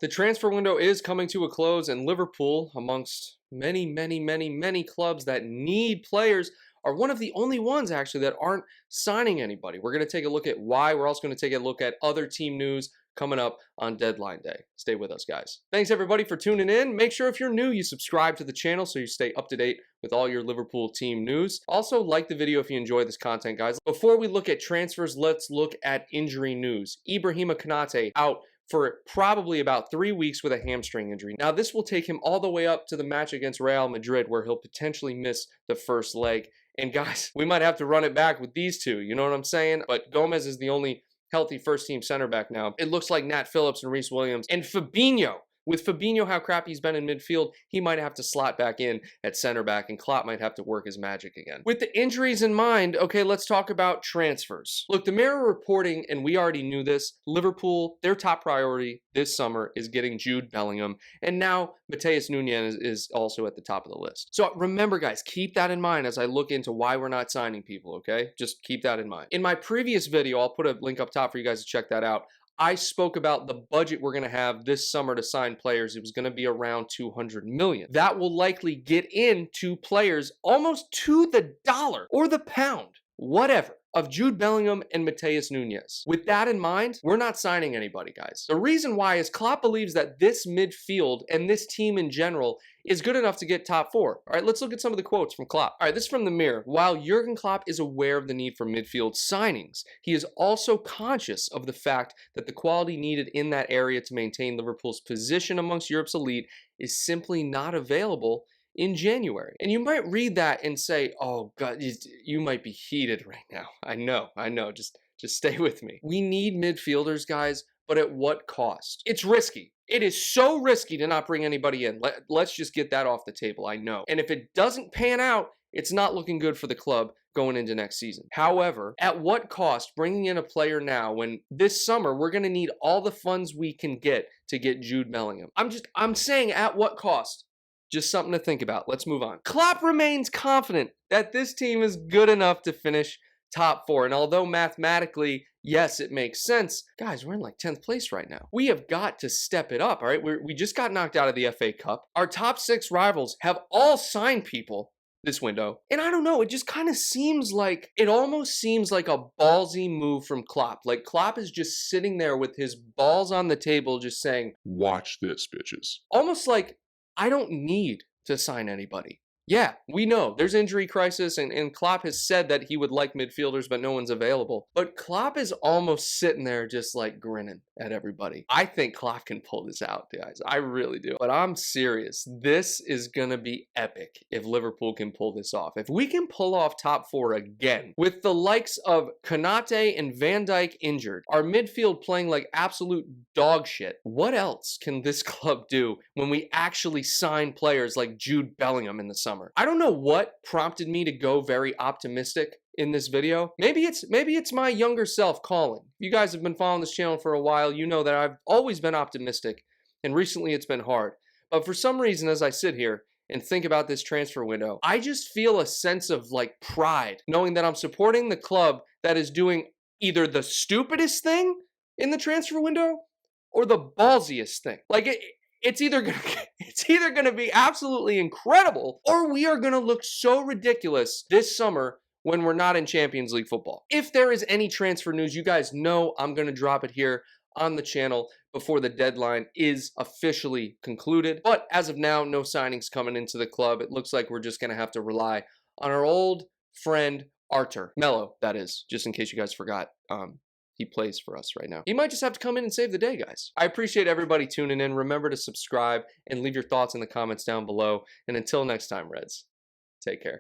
the transfer window is coming to a close, and Liverpool, amongst many clubs that need players, are one of the only ones actually that aren't signing anybody. We're going to take a look at why. We're also going to take a look at other team news coming up on deadline day. Stay with us, guys. Thanks everybody for tuning in. Make sure if you're new, you subscribe to the channel so you stay up to date with all your Liverpool team news. Also, like the video if you enjoy this content, guys. Before we look at transfers, let's look at injury news. Konate out for probably about 3 weeks with a hamstring injury. Now, this will take him all the way up to the match against Real Madrid, where he'll potentially miss the first leg. And guys, we might have to run it back with these two, you know what I'm saying? But Gomez is the only healthy first-team center back now. It looks like Nat Phillips and Reece Williams and Fabinho. With Fabinho, how crappy he's been in midfield, he might have to slot back in at center back, and Klopp might have to work his magic again. With the injuries in mind, okay, let's talk about transfers. Look, the Mirror reporting, and we already knew this, Liverpool, their top priority this summer is getting Jude Bellingham, and now Matheus Nunes is also at the top of the list. So remember, guys, keep that in mind as I look into why we're not signing people, okay? Just keep that in mind. In my previous video, I'll put a link up top for you guys to check that out. I spoke about the budget we're going to have this summer to sign players. It was going to be around 200 million. That will likely get into players almost to the dollar or the pound, whatever, of Jude Bellingham and Matheus Nunes. With that in mind, we're not signing anybody, guys. The reason why is Klopp believes that this midfield and this team in general is good enough to get top four. All right, let's look at some of the quotes from Klopp. All right, this is from the Mirror. While Jurgen Klopp is aware of the need for midfield signings, he is also conscious of the fact that the quality needed in that area to maintain Liverpool's position amongst Europe's elite is simply not available in January. And you might read that and say, oh God, you might be heated right now. I know, just stay with me. We need midfielders, guys, but at what cost? It's risky. It is so risky to not bring anybody in. Let's just get that off the table, I know. And if it doesn't pan out, it's not looking good for the club going into next season. However, at what cost bringing in a player now when this summer we're going to need all the funds we can get to get Jude Bellingham? I'm saying at what cost? Just something to think about. Let's move on. Klopp remains confident that this team is good enough to finish top four. And although mathematically, yes, it makes sense, guys, we're in like 10th place right now. We have got to step it up, all right? We just got knocked out of the FA Cup. Our top 6 rivals have all signed people this window. And I don't know, it just kind of seems like, it almost seems like a ballsy move from Klopp. Like Klopp is just sitting there with his balls on the table just saying, watch this, bitches. Almost like, I don't need to sign anybody. Yeah, we know there's injury crisis, and Klopp has said that he would like midfielders, but no one's available. But Klopp is almost sitting there just like grinning at everybody. I think Klopp can pull this out, guys. I really do. But I'm serious. This is going to be epic if Liverpool can pull this off. If we can pull off top 4 again, with the likes of Konate and Van Dijk injured, our midfield playing like absolute dog shit, what else can this club do when we actually sign players like Jude Bellingham in the summer? I don't know what prompted me to go very optimistic in this video. Maybe it's my younger self calling. You guys have been following this channel for a while. You know that I've always been optimistic, and recently it's been hard. But for some reason, as I sit here and think about this transfer window, I just feel a sense of like pride, knowing that I'm supporting the club that is doing either the stupidest thing in the transfer window or the ballsiest thing. Like it's either gonna be absolutely incredible, or we are gonna look so ridiculous this summer when we're not in Champions League football. If there is any transfer news, you guys know I'm gonna drop it here on the channel before the deadline is officially concluded. But as of now, no signings coming into the club. It looks like we're just gonna have to rely on our old friend Artur Melo, that is, just in case you guys forgot. He plays for us right now. He might just have to come in and save the day, guys. I appreciate everybody tuning in. Remember to subscribe and leave your thoughts in the comments down below. And until next time, Reds, take care.